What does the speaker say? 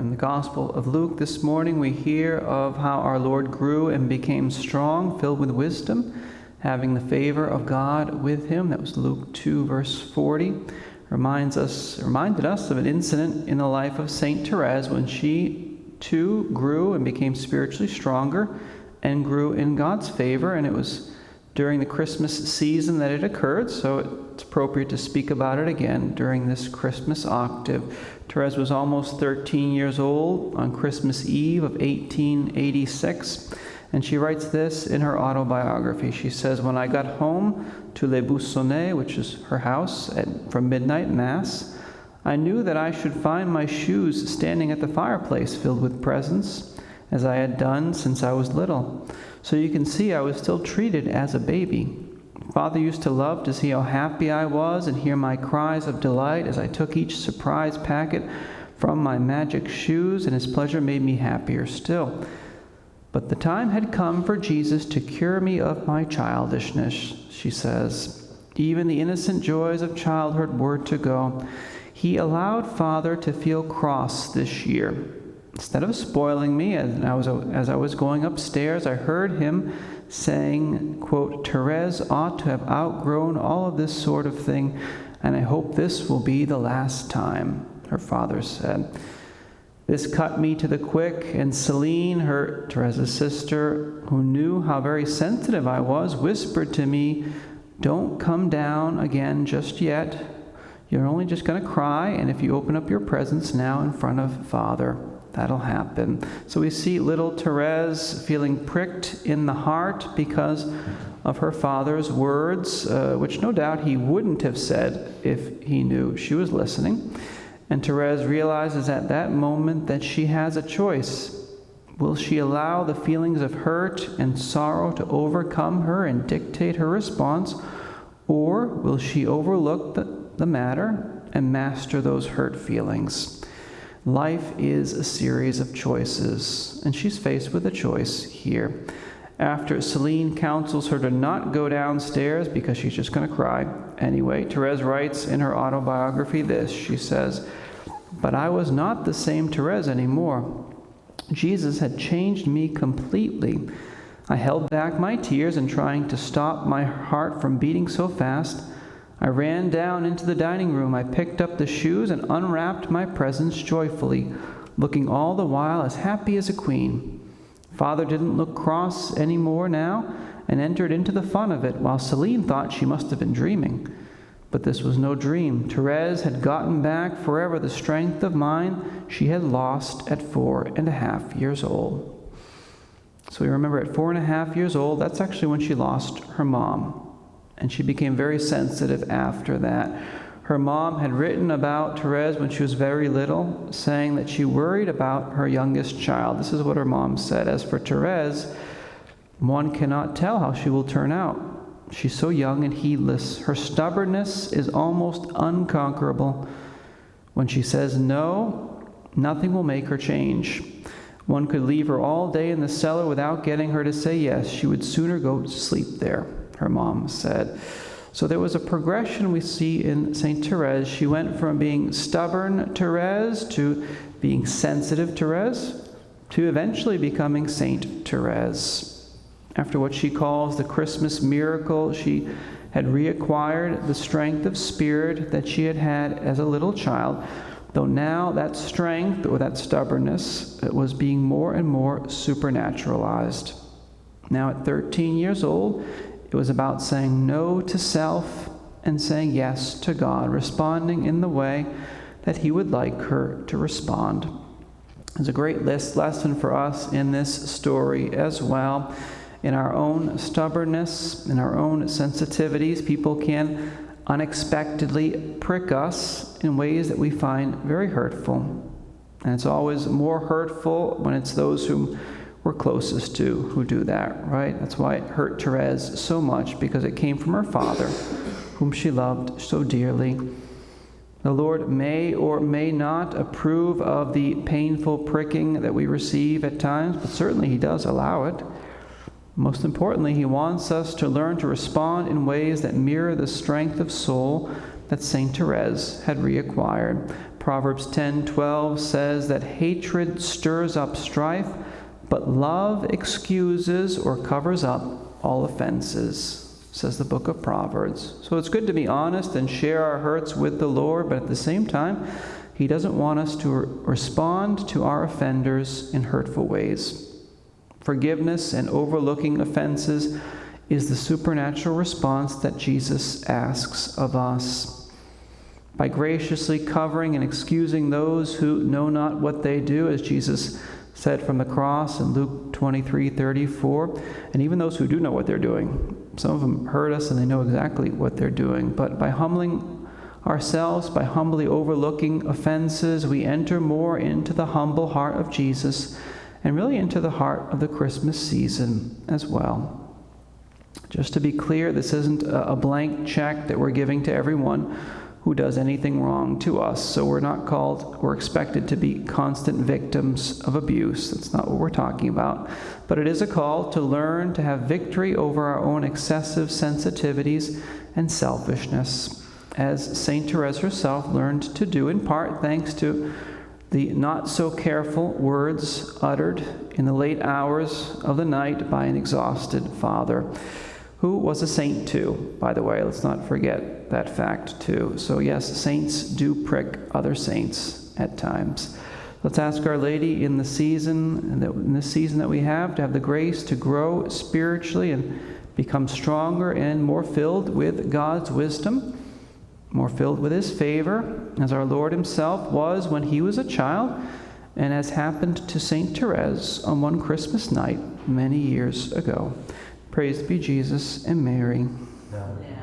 In the Gospel of Luke this morning, we hear of how our Lord grew and became strong, filled with wisdom, having the favor of God with him. That was Luke 2, verse 40. Reminded us of an incident in the life of St Therese when she too grew and became spiritually stronger and grew in God's favor. And it was during the Christmas season that it occurred, so it's appropriate to speak about it again during this Christmas octave. Therese was almost 13 years old on Christmas Eve of 1886, and she writes this in her autobiography. She says, "When I got home to Les Buissonnets, which is her house, from midnight mass, I knew that I should find my shoes standing at the fireplace filled with presents, as I had done since I was little. So you can see I was still treated as a baby. Father used to love to see how happy I was and hear my cries of delight as I took each surprise packet from my magic shoes, and his pleasure made me happier still. But the time had come for Jesus to cure me of my childishness," she says. "Even the innocent joys of childhood were to go. He allowed Father to feel cross this year. Instead of spoiling me, as I was going upstairs, I heard him saying, quote, 'Therese ought to have outgrown all of this sort of thing, and I hope this will be the last time,' her father said. This cut me to the quick, and Celine, Therese's sister, who knew how very sensitive I was, whispered to me, 'Don't come down again just yet. You're only just going to cry, and if you open up your presents now in front of Father, that'll happen.'" So we see little Therese feeling pricked in the heart because of her father's words, which no doubt he wouldn't have said if he knew she was listening. And Therese realizes at that moment that she has a choice. Will she allow the feelings of hurt and sorrow to overcome her and dictate her response, or will she overlook the matter and master those hurt feelings? Life is a series of choices, and she's faced with a choice here. After Celine counsels her to not go downstairs because she's just going to cry anyway, Therese writes in her autobiography this. She says, "But I was not the same Therese anymore. Jesus had changed me completely. I held back my tears in trying to stop my heart from beating so fast. I ran down into the dining room. I picked up the shoes and unwrapped my presents joyfully, looking all the while as happy as a queen. Father didn't look cross any more now and entered into the fun of it, while Celine thought she must have been dreaming. But this was no dream. Therese had gotten back forever the strength of mind she had lost at 4.5 years old." So we remember at 4.5 years old, that's actually when she lost her mom. And she became very sensitive after that. Her mom had written about Therese when she was very little, saying that she worried about her youngest child. This is what her mom said. "As for Therese, one cannot tell how she will turn out. She's so young and heedless. Her stubbornness is almost unconquerable. When she says no, nothing will make her change. One could leave her all day in the cellar without getting her to say yes. She would sooner go to sleep there," her mom said. So there was a progression we see in St. Therese. She went from being stubborn Therese to being sensitive Therese to eventually becoming St. Therese. After what she calls the Christmas miracle, she had reacquired the strength of spirit that she had had as a little child, though now that strength or that stubbornness was being more and more supernaturalized. Now at 13 years old, it was about saying no to self and saying yes to God, responding in the way that He would like her to respond. There's a great lesson for us in this story as well. In our own stubbornness, in our own sensitivities, people can unexpectedly prick us in ways that we find very hurtful. And it's always more hurtful when it's those whom we're closest to who do that, right? That's why it hurt Therese so much, because it came from her father, whom she loved so dearly. The Lord may or may not approve of the painful pricking that we receive at times, but certainly He does allow it. Most importantly, He wants us to learn to respond in ways that mirror the strength of soul that St Therese had reacquired. Proverbs 10:12 says that hatred stirs up strife, but love excuses or covers up all offenses, says the book of Proverbs. So it's good to be honest and share our hurts with the Lord, but at the same time, He doesn't want us to respond to our offenders in hurtful ways. Forgiveness and overlooking offenses is the supernatural response that Jesus asks of us. By graciously covering and excusing those who know not what they do, as Jesus said from the cross in Luke 23:34, and even those who do know what they're doing. Some of them hurt us and they know exactly what they're doing. But by humbling ourselves, by humbly overlooking offenses, we enter more into the humble heart of Jesus and really into the heart of the Christmas season as well. Just to be clear, this isn't a blank check that we're giving to everyone who does anything wrong to us. So we're not called or expected to be constant victims of abuse. That's not what we're talking about. But it is a call to learn to have victory over our own excessive sensitivities and selfishness, as St. Therese herself learned to do, in part thanks to the not-so-careful words uttered in the late hours of the night by an exhausted father, who was a saint too, by the way. Let's not forget that fact too. So yes, saints do prick other saints at times. Let's ask Our Lady in this season that we have, to have the grace to grow spiritually and become stronger and more filled with God's wisdom, more filled with His favor, as our Lord Himself was when He was a child, and as happened to St. Therese on one Christmas night many years ago. Praise be Jesus and Mary. Amen.